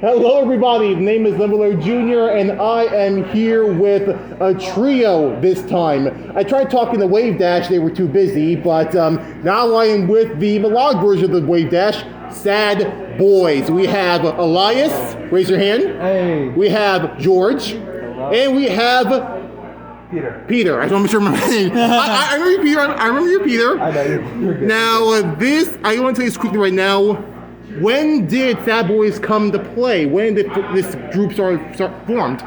Hello everybody, the name is Leveler Jr. and I am here with a trio this time. I tried talking to Wave Dash, they were too busy, but now I am with the melodic version of the Wave Dash, Sadbois. We have Elias, raise your hand. Hey. We have George. Hello. And we have Peter. I don't remember his name. I remember you, Peter. I remember you, Peter. I know, you're good. Now, I want to tell you this quickly right now. When did Sadbois come to play? When did this group start formed?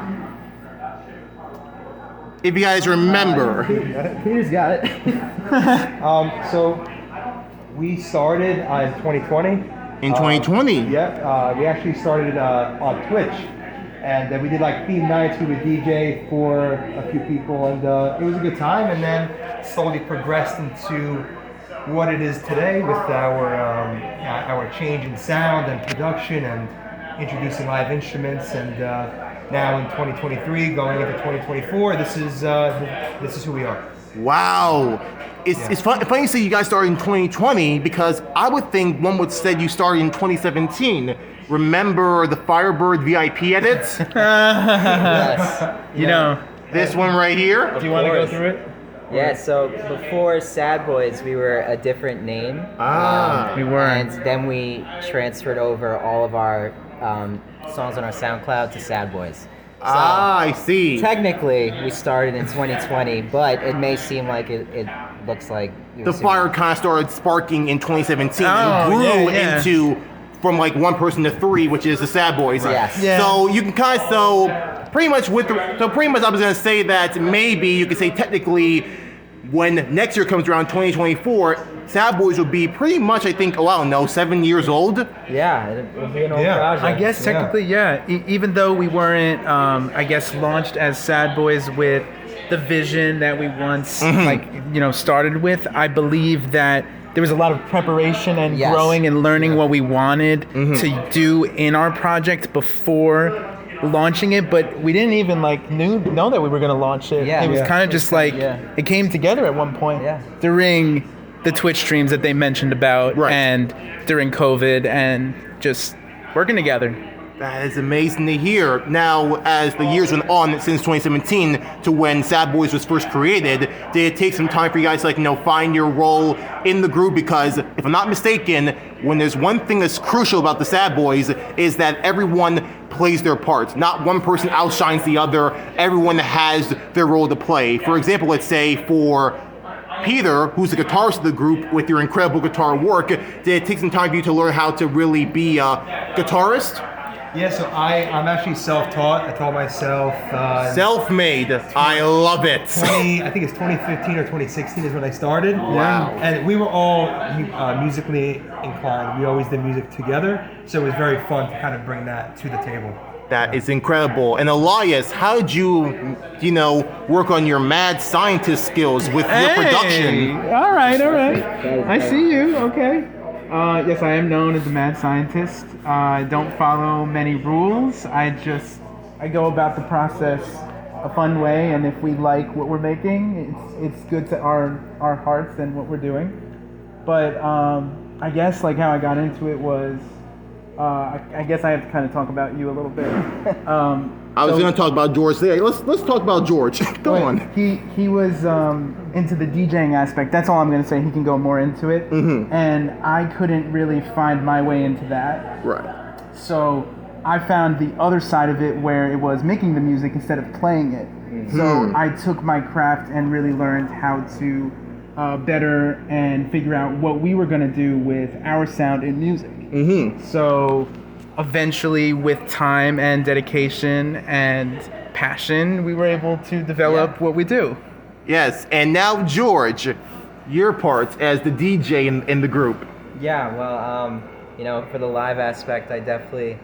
If you guys remember. Peter's got it. So, we started in 2020. In 2020? Yeah, we actually started on Twitch. And we did like theme nights. We would DJ for a few people, and it was a good time. And then slowly progressed into what it is today with our change in sound and production and introducing live instruments. And now in 2023, going into 2024, this is who we are. Wow. It's funny you say you guys started in 2020 because I would think one would say you started in 2017. Remember the Firebird VIP edits? Yes. You know, This one right here? do you want to go through it? Yeah, so before Sadbois, we were a different name. We were. And then we transferred over all of our songs on our SoundCloud to Sadbois. So I see. technically, we started in 2020, but it may seem like it looks like... The fire kind of started sparking in 2017 Oh, and grew yeah. into from like one person to three, which is the Sadbois. Yes. Yeah. So you can kind of pretty much I was gonna say that maybe you could say technically when next year comes around 2024, Sadbois will be pretty much I think 7 years old. Yeah, it'll be an old Yeah. project. I guess technically, yeah. Even though we weren't, I guess, launched as Sadbois with the vision that we once, started with, I believe that there was a lot of preparation and Yes. growing and learning what we wanted to do in our project before launching it, but we didn't even know that we were going to launch it. Yeah. It was Yeah. kind of just it came together at one point during the Twitch streams that they mentioned about and during COVID and just working together. That is amazing to hear. Now, as the years went on since 2017 to when Sadbois was first created, did it take some time for you guys to find your role in the group? Because if I'm not mistaken, when there's one thing that's crucial about the Sadbois is that everyone plays their part. Not one person outshines the other. Everyone has their role to play. For example, let's say for Peter, who's the guitarist of the group with your incredible guitar work, did it take some time for you to learn how to really be a guitarist? Yeah, so I'm actually self-taught. I taught myself. Self-made. I love it. I think it's 2015 or 2016 is when I started. Wow. And we were all musically inclined. We always did music together, so it was very fun to kind of bring that to the table. That is incredible. And Elias, how did you work on your mad scientist skills with your production? All right. I see you. Okay. Yes, I am known as a mad scientist. I don't follow many rules. I go about the process a fun way, and if we like what we're making, it's good to our hearts and what we're doing. But I guess how I got into it was, I guess I have to kind of talk about you a little bit. I was going to talk about George today. Let's talk about George. Go on. He was into the DJing aspect. That's all I'm going to say. He can go more into it. And I couldn't really find my way into that. Right. So I found the other side of it where it was making the music instead of playing it. So I took my craft and really learned how to better and figure out what we were going to do with our sound in music. So eventually, with time and dedication and passion, we were able to develop what we do. Yes, and now George, your part as the DJ in the group. Yeah, well, for the live aspect, I definitely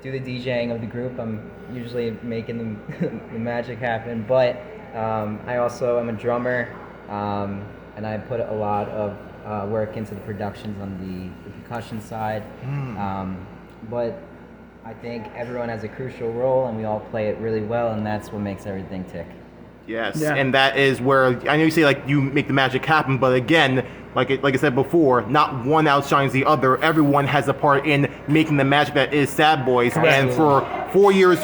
do the DJing of the group. I'm usually making the magic happen, but I also am a drummer, and I put a lot of work into the productions on the percussion side. But I think everyone has a crucial role, and we all play it really well, and that's what makes everything tick. Yes, Yeah. and that is where, I know you say you make the magic happen, but again, like I said before, not one outshines the other. Everyone has a part in making the magic that is Sadbois. And for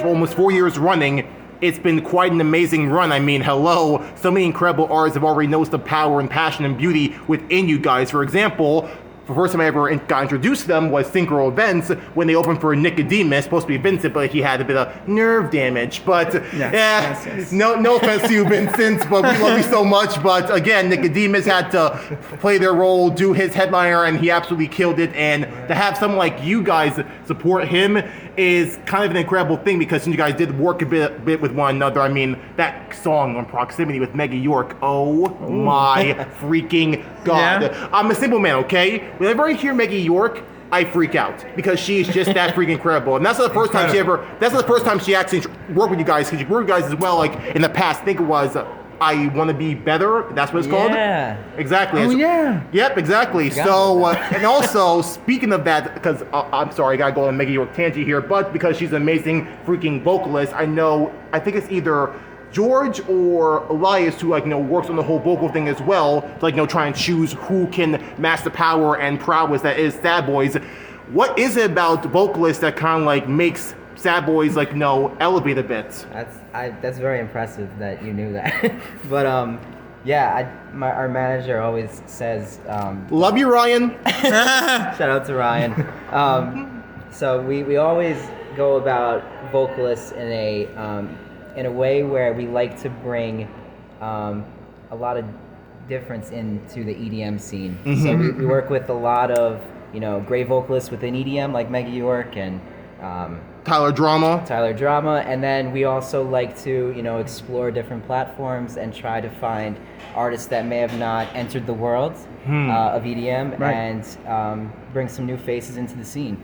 almost 4 years running, it's been quite an amazing run. I mean, hello, so many incredible artists have already noticed the power and passion and beauty within you guys. For example, the first time I ever got introduced to them was Synchro Events when they opened for Nicodemus, supposed to be Vincent, but he had a bit of nerve damage. But Yes. no offense to you, Vincent, but we love you so much. But again, Nicodemus had to play their role, do his headliner, and he absolutely killed it. And to have someone like you guys support him is kind of an incredible thing, because since you guys did work a bit with one another, I mean, that song on Proximity with Maggie York, oh my freaking God. Yeah. I'm a simple man, okay? Whenever I hear Maggie York, I freak out because she's just that freaking incredible. And that's not the first time she actually worked with you guys, because you worked with you guys as well, like in the past. I think it was I Want to Be Better. That's what it's called? Yeah. Exactly. Oh, yeah. Yep, exactly. So, and also, speaking of that, because I'm sorry, I gotta go on Maggie York tangent here, but because she's an amazing freaking vocalist, I think it's either George or Elias who works on the whole vocal thing as well, to try and choose who can match the power and prowess that is Sadbois. What is it about vocalists that kind of makes Sadbois elevate a bit? That's very impressive that you knew that. But our manager always says, love you, Ryan. shout out to Ryan. So we always go about vocalists in a way where we like to bring a lot of difference into the EDM scene. Mm-hmm. So we work with a lot of great vocalists within EDM like Maggie York and Tyler Drama, and then we also like to explore different platforms and try to find artists that may have not entered the world of EDM, right, and bring some new faces into the scene.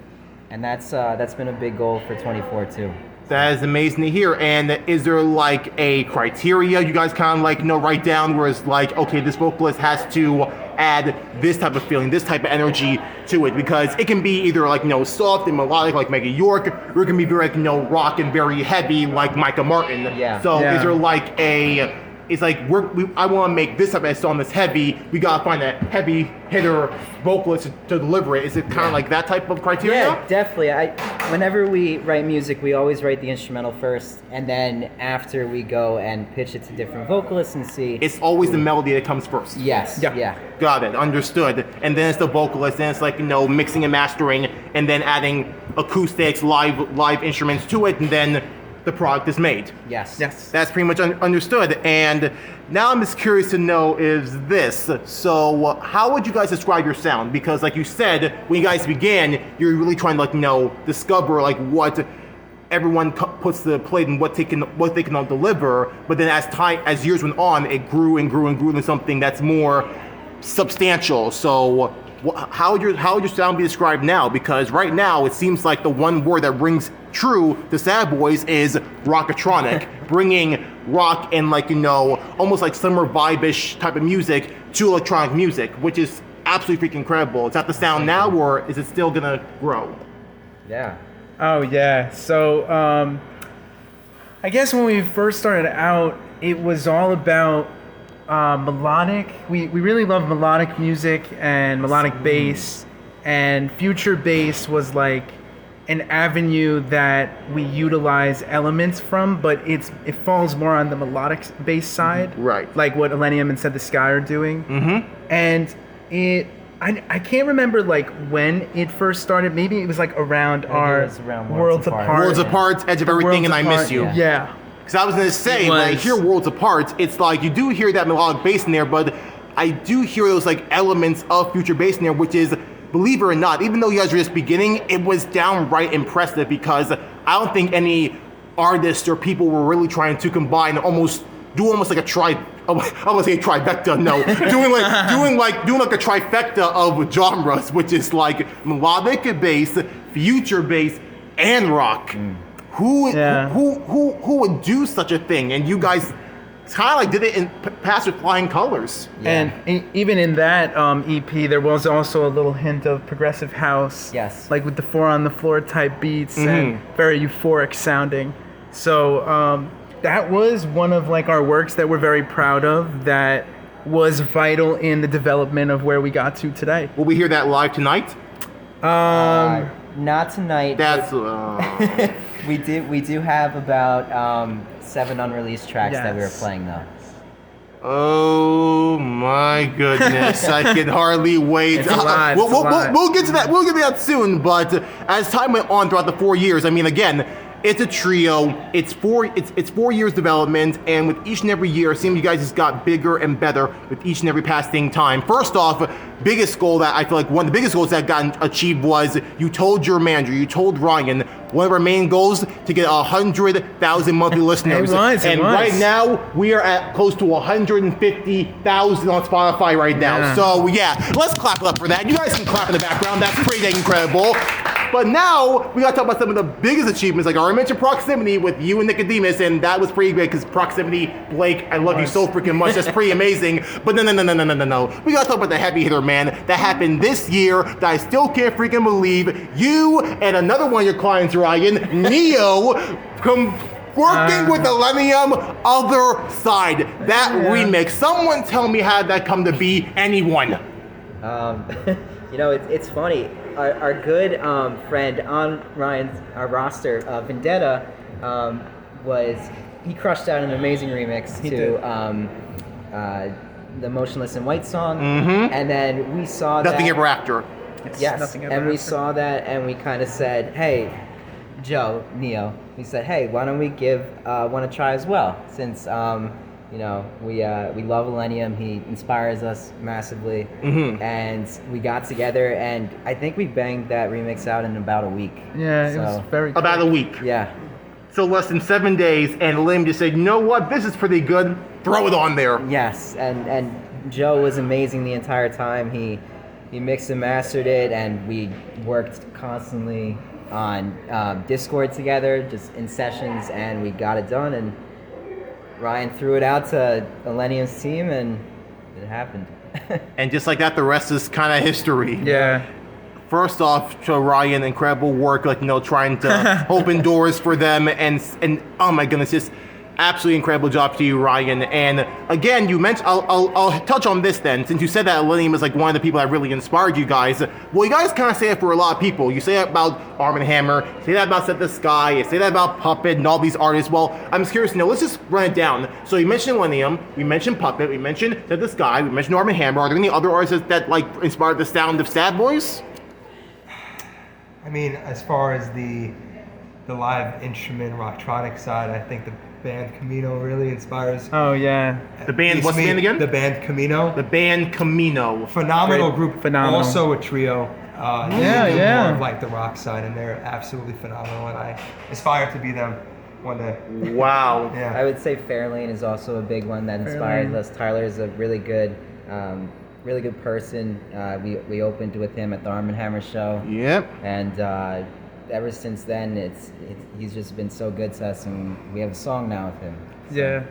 And that's been a big goal for 24 too. That is amazing to hear. And is there a criteria you guys kind of write down where it's okay, this vocalist has to add this type of feeling, this type of energy to it? Because it can be either soft and melodic like Maggie York, or it can be very rock and very heavy like Micah Martin. Yeah. So Yeah. is there I want to make this type of song that's heavy, we gotta find a heavy hitter vocalist to deliver it. Is it kind of like that type of criteria? Yeah, definitely. Whenever we write music, we always write the instrumental first, and then after we go and pitch it to different vocalists and see. It's always the melody that comes first. Yes. Yeah. Got it, understood. And then it's the vocalist, then it's mixing and mastering, and then adding acoustics, live instruments to it, and then the product is made. Yes. That's pretty much understood. And now I'm just curious to know is this. So how would you guys describe your sound? Because like you said, when you guys began, you're really trying to discover what everyone puts to the plate and what they can deliver. But then as years went on, it grew and grew and grew into something that's more substantial. So how would your sound be described now? Because right now it seems like the one word that rings true to Sadbois is rockatronic, bringing rock and almost like summer vibe-ish type of music to electronic music, which is absolutely freaking incredible. Is that the sound now, or is it still gonna grow? Yeah. Oh yeah. So I guess when we first started out, it was all about melodic. We really love melodic music and melodic bass, and future bass was an avenue that we utilize elements from, but it falls more on the melodic bass side, right? Like what Elenium and Said the Sky are doing. Mm-hmm. And I can't remember when it first started. Maybe it was around Worlds Apart. Worlds Apart, Edge of Everything, and I Miss You. Yeah. Because I was going to say, when I hear Worlds Apart, it's you do hear that melodic bass in there, but I do hear those elements of future bass in there, which is, believe it or not, even though you guys were just beginning, it was downright impressive, because I don't think any artists or people were really trying to combine do almost like a I was say trifecta, no. doing a trifecta of genres, which is melodic bass, future bass, and rock. Who would do such a thing? And you guys kind of did it in past with flying colors. Yeah. And even in that EP, there was also a little hint of progressive house. Yes. With the 4 on the floor type beats and very euphoric sounding. So that was one of our works that we're very proud of, that was vital in the development of where we got to today. Will we hear that live tonight? Not tonight. That's we do have about 7 unreleased tracks that we were playing though. Oh my goodness! I can hardly wait. It's a lot. We'll get to that. We'll get to that soon. But as time went on throughout the 4 years, I mean, again, it's a trio. It's 4 years development, and with each and every year, it seems you guys just got bigger and better with each and every passing time. First off, biggest goal that I feel like one of the biggest goals that got achieved was you told your manager, you told Ryan, one of our main goals to get 100,000 monthly listeners. It was. Right now we are at close to 150,000 on Spotify right now. Yeah. So yeah, let's clap it up for that. You guys can clap in the background. That's pretty dang incredible. But now we gotta talk about some of the biggest achievements. Like I already mentioned Proximity with you and Nicodemus, and that was pretty great because Proximity, Blake, I love you so freaking much. That's pretty amazing. But no. We gotta talk about the heavy hitter, man. That happened this year that I still can't freaking believe. You and another one of your clients, Ryan, Neo, working with Millennium Other Side. That remix. Someone tell me how that come to be. Anyone? It's funny. Our good friend on our roster, Vendetta, he crushed out an amazing remix to the Motionless in White song, and then we saw Nothing that. Ever After. Yes, and we saw that, and we kind of said, "Hey, Neo," we said, "Hey, why don't we give one a try as well? Since we love Millennium. He inspires us massively, and we got together, and I think we banged that remix out in about a week. Yeah, it was very quick. About a week. Yeah. So less than 7 days, and Lim just said, you know what, this is pretty good. Throw it on there. Yes, and Joe was amazing the entire time. He mixed and mastered it, and we worked constantly on Discord together, just in sessions, and we got it done. And Ryan threw it out to Millennium's team, and it happened. And just like that, the rest is kind of history. Yeah. First off, to Ryan, incredible work, trying to open doors for them, and oh my goodness, just absolutely incredible job to you, Ryan. And again, you mentioned, I'll touch on this then, since you said that Millennium is one of the people that really inspired you guys. Well, you guys kind of say it for a lot of people. You say that about Arm & Hammer, you say that about Set the Sky, you say that about Puppet and all these artists. Well, I'm just curious to know, let's just run it down. So you mentioned Millennium, we mentioned Puppet, we mentioned Set the Sky, we mentioned Arm & Hammer. Are there any other artists that inspired the sound of Sadbois? I mean, as far as the live instrument rocktronic side, I think the band Camino really inspires. Oh yeah. The band, what's the band again? The band Camino. The band Camino. Phenomenal group. Phenomenal. Also a trio. Yeah. More of the rock side, and they're absolutely phenomenal, and I aspire to be them one day. Wow. Yeah. I would say Fairlane is also a big one that inspired us. Tyler is a really good person. We opened with him at the Arm & Hammer show. Yep. And ever since then, he's just been so good to us, and we have a song now with him. So. Yeah.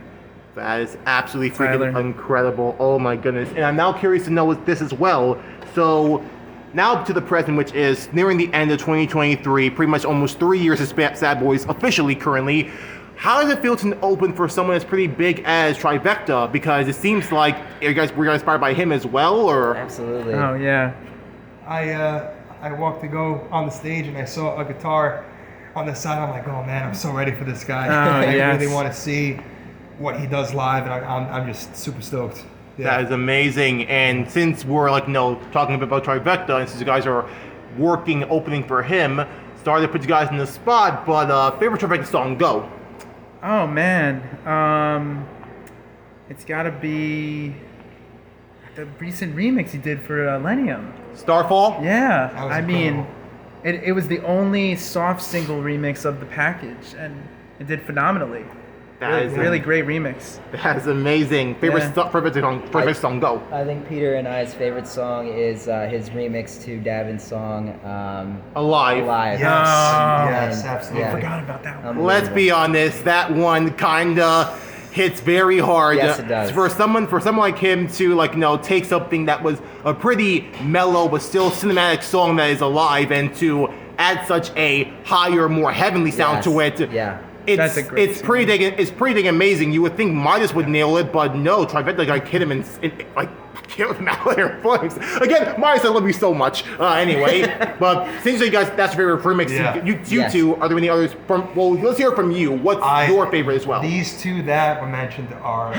That is absolutely freaking Tyler. incredible. Oh my goodness. And I'm now curious to know this as well. So now to the present, which is nearing the end of 2023, pretty much almost 3 years of Sadbois officially currently. How does it feel to open for someone as pretty big as Trivecta? Because it seems like you guys were inspired by him as well, or? Absolutely. Oh yeah. I walked to go on the stage, and I saw a guitar on the side. I'm like, oh man, I'm so ready for this guy. Oh, I yes. really want to see what he does live, and I'm just super stoked. Yeah. That is amazing. And since we're talking about Trivecta, and since you guys are working, opening for him, sorry to put you guys in the spot, but favorite Trivecta song, go. Oh man. It's gotta be the recent remix he did for Millennium. Starfall? Yeah. That was I mean, incredible. it was the only soft single remix of the package, and it did phenomenally. That is Really great remix. That is amazing. Favorite song, go. I think Peter and I's favorite song is his remix to Davin's song, Alive. Alive. Yes, Oh. yes, absolutely. Yeah. Forgot about that one. Let's be honest, that one kinda hits very hard. Yes, it does. For someone like him to take something that was a pretty mellow but still cinematic song that is Alive, and to add such a higher, more heavenly sound to it. Yeah. That's a great it's pretty dang amazing. You would think Midas would nail it, but no, Trivecta like hit him and like killed him out of their flames. Again, Midas, I love you so much. Anyway, but since you guys, that's your favorite remix. Yeah. You Yes. two, are there any others from? Well, let's hear from you. What's your favorite as well? These two that were mentioned are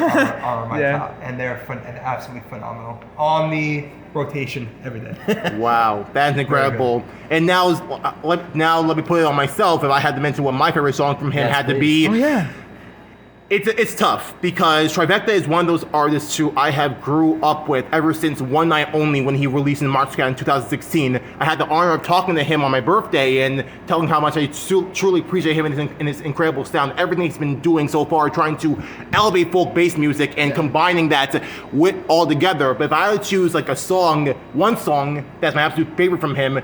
my Yeah. top, and they're and absolutely phenomenal. On the rotation every day. Wow, that's incredible. And now let me put it on myself. If I had to mention what my favorite song from him Yes, had to please. be. Oh yeah. It's tough because Trivecta is one of those artists who I have grew up with ever since One Night Only when he released in March in 2016. I had the honor of talking to him on my birthday and telling how much I truly appreciate him and his incredible sound. Everything he's been doing so far, trying to elevate folk-based music and combining that with all together. But if I had to choose like one song that's my absolute favorite from him,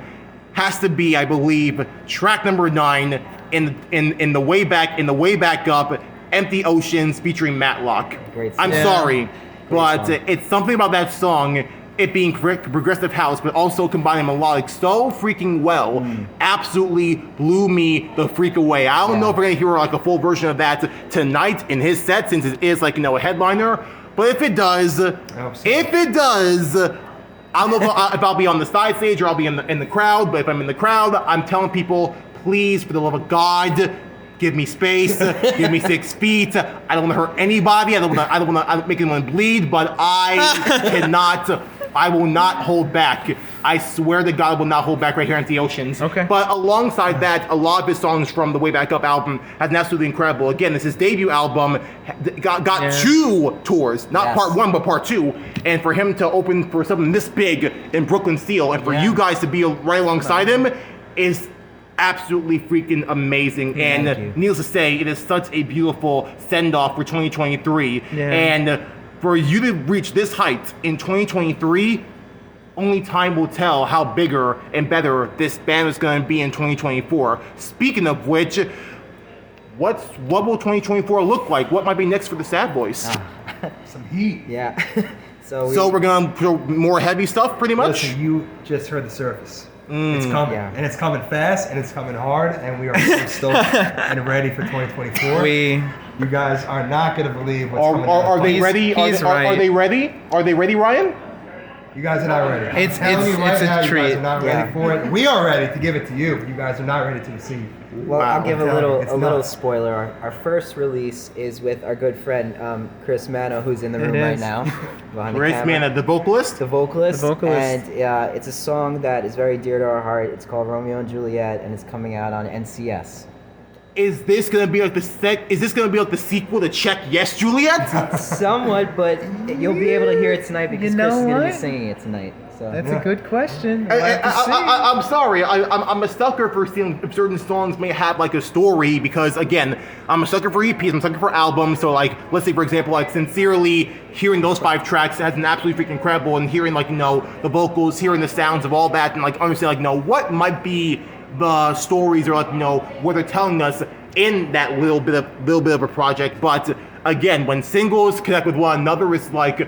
has to be, I believe, track number 9 in the way back up. Empty Oceans featuring Matlock. Great I'm song. sorry, but song. it's something about that song, it being progressive house, but also combining melodic so freaking well, absolutely blew me the freak away. I don't know if we're gonna hear like a full version of that tonight in his set, since it is like, a headliner. But if it does, I don't know if I'll be on the side stage or I'll be in the crowd. But if I'm in the crowd, I'm telling people, please, for the love of God, give me space. Give me 6 feet. I don't want to hurt anybody. I don't want to make anyone bleed. But I cannot. I will not hold back. I swear to God, I will not hold back right here in the Oceans. Okay. But alongside that, a lot of his songs from the Way Back Up album has been absolutely incredible. Again, this is his debut album. Got 2 tours, not Yes. part 1, but part 2. And for him to open for something this big in Brooklyn Steel, and for you guys to be right alongside him, is absolutely freaking amazing. Thank And you. needless to say, it is such a beautiful send-off for 2023. Yeah. And for you to reach this height in 2023, only time will tell how bigger and better this band is going to be in 2024. Speaking of which, what will 2024 look like? What might be next for the Sadbois? Some heat. Yeah. So So we're going to put more heavy stuff, pretty much? Listen, you just heard the surface. It's coming, Yeah. and it's coming fast, and it's coming hard, and we are so stoked and ready for 2024. You guys are not gonna believe what's coming. Are down. they ready? he's Are they ready? Are they ready, Ryan? You guys are not ready. I'm It's- telling it's- you right it's a now, you treat. guys are not ready Yeah. for it. We are ready to give it to you, but you guys are not ready to receive. Well, Wow. I'll give I'm a telling you, little it's little nuts. spoiler. Our first release is with our good friend Chris Mano, who's in the room right is. now. behind the Grace camera. Manna, the vocalist? The vocalist. The vocalist. And it's a song that is very dear to our heart. It's called Romeo and Juliet, and it's coming out on NCS. Is this gonna be like the sequel to Check Yes, Juliet? Somewhat, but you'll be able to hear it tonight because You know Chris is going to be what? singing it tonight. So That's Yeah. a good question. We'll have to see. I'm sorry. I'm a sucker for seeing if certain songs may have like a story because again, I'm a sucker for EPs. I'm a sucker for albums. So like, let's say for example, like Sincerely, hearing those 5 tracks has been absolutely freaking incredible, and hearing like the vocals, hearing the sounds of all that, and like understand like what might be the stories or like what they're telling us in that little bit of a project. But again, when singles connect with one another, it's like,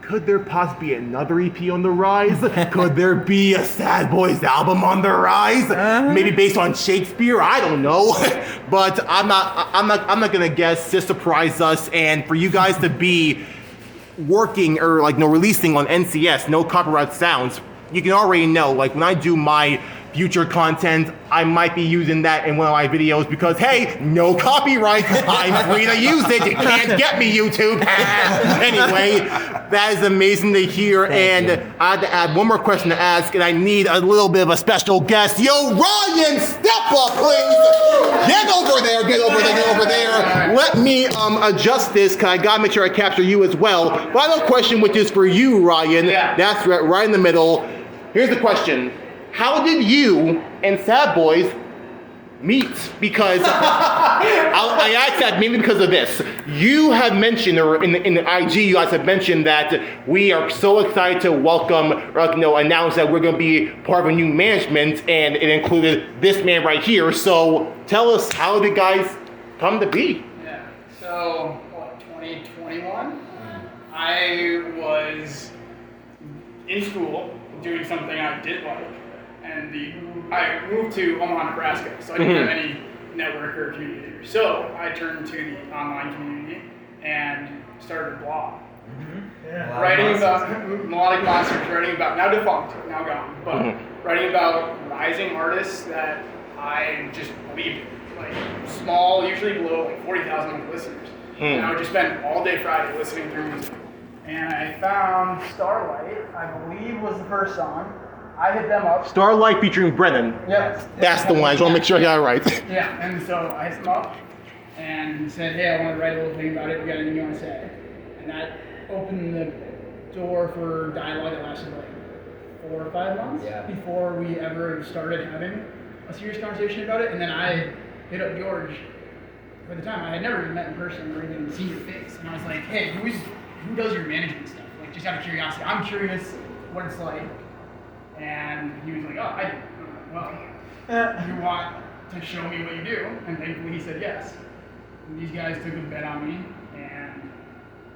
could there possibly be another EP on the rise? Could there be a Sadbois album on the rise? Maybe based on Shakespeare? I don't know. But I'm not gonna guess. Just surprise us, and for you guys to be working or like releasing on NCS, no copyright sounds. You can already know. Like when I do my future content, I might be using that in one of my videos because, hey, no copyright. I'm free to use it. You can't get me, YouTube. Anyway, that is amazing to hear. Thank you. I had to add one more question to ask, and I need a little bit of a special guest. Yo, Ryan, step up, please. Get over there. Get over there. Get over there. Let me adjust this because I got to make sure I capture you as well. Final question, which is for you, Ryan. Yeah. That's right in the middle. Here's the question. How did you and Sadbois meet? Because I asked that mainly because of this. You have mentioned, or in the IG, you guys have mentioned that we are so excited to welcome, or announce that we're going to be part of a new management, and it included this man right here. So tell us, how did guys come to be? Yeah. So, 2021? I was in school doing something I did like, and I moved to Omaha, Nebraska, so I didn't have any network or community. So I turned to the online community and started a blog. Writing about melodic monsters, writing about, now defunct, now gone, but writing about rising artists that I just believed in. Like small, usually below like 40,000 listeners. And I would just spend all day Friday listening through music. And I found Starlight, I believe was the first song. I hit them up. Starlight featuring Brennan. Yep. That's the one. I just want to make sure I got it right. Yeah, and so I hit them up and said, hey, I want to write a little thing about it. You got anything you want to say? And that opened the door for dialogue that lasted like 4 or 5 months before we ever started having a serious conversation about it. And then I hit up George. At the time, I had never even met in person or even seen your face. And I was like, hey, who does your management stuff? Like, just out of curiosity. I'm curious what it's like. And he was like, oh, I do. I'm like, well, you want to show me what you do? And thankfully he said yes. And these guys took a bet on me. And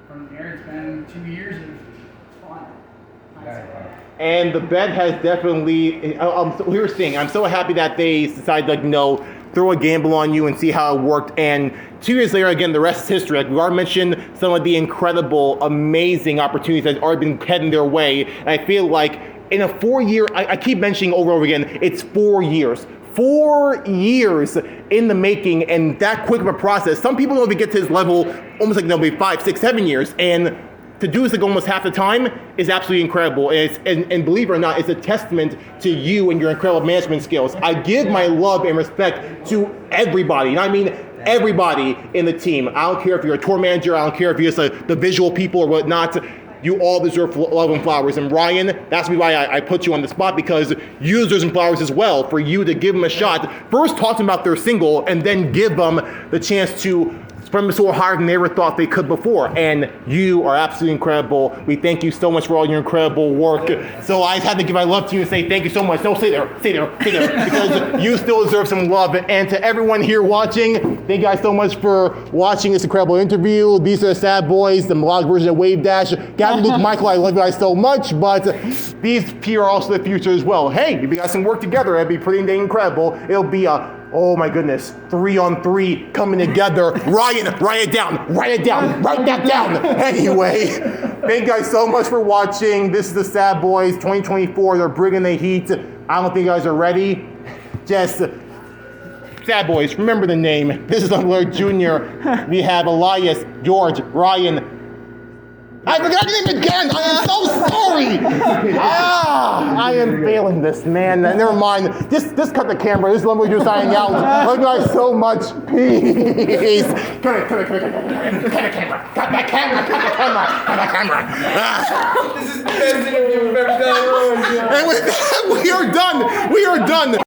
from there, it's been 2 years of fun. And the bet has definitely, here's the thing, I'm so happy that they decided to, throw a gamble on you and see how it worked. And 2 years later, again, the rest is history. Like we already mentioned some of the incredible, amazing opportunities that have already been heading their way. And I feel like in a 4-year, I keep mentioning over and over again, it's 4 years. 4 years in the making, and that quick of a process. Some people don't even get to this level almost like maybe 5, 6, 7 years. And to do this like almost half the time is absolutely incredible. And believe it or not, it's a testament to you and your incredible management skills. I give my love and respect to everybody. And I mean everybody in the team. I don't care if you're a tour manager, I don't care if you're just the visual people or whatnot. You all deserve love and flowers. And Ryan, that's why I put you on the spot, because you deserve some flowers as well, for you to give them a shot. First talk to them about their single, and then give them the chance to spread them so higher than they ever thought they could before. And you are absolutely incredible. We thank you so much for all your incredible work. So I had to give my love to you and say thank you so much. No, stay there, because you still deserve some love. And to everyone here watching, thank you guys so much for watching this incredible interview. These are the Sadbois, the melodic version of Wave Dash. Gavin, Luke, Michael, I love you guys so much, but these here are also the future as well. Hey, if you guys can work together, it'd be pretty dang incredible. It'll be oh my goodness, 3-on-3 coming together. Ryan, write that down. Anyway, thank you guys so much for watching. This is the Sadbois 2024. They're bringing the heat. I don't think you guys are ready. Just Sadbois, remember the name. This is Lloyd Jr. We have Elias, George, Ryan. I forgot your name again. I am so sorry. I am failing this, man. Never mind. Just cut the camera. This is what we do signing out. Love you guys so much. Peace. Cut the camera. This is the best interview we've ever done. And with that, we are done.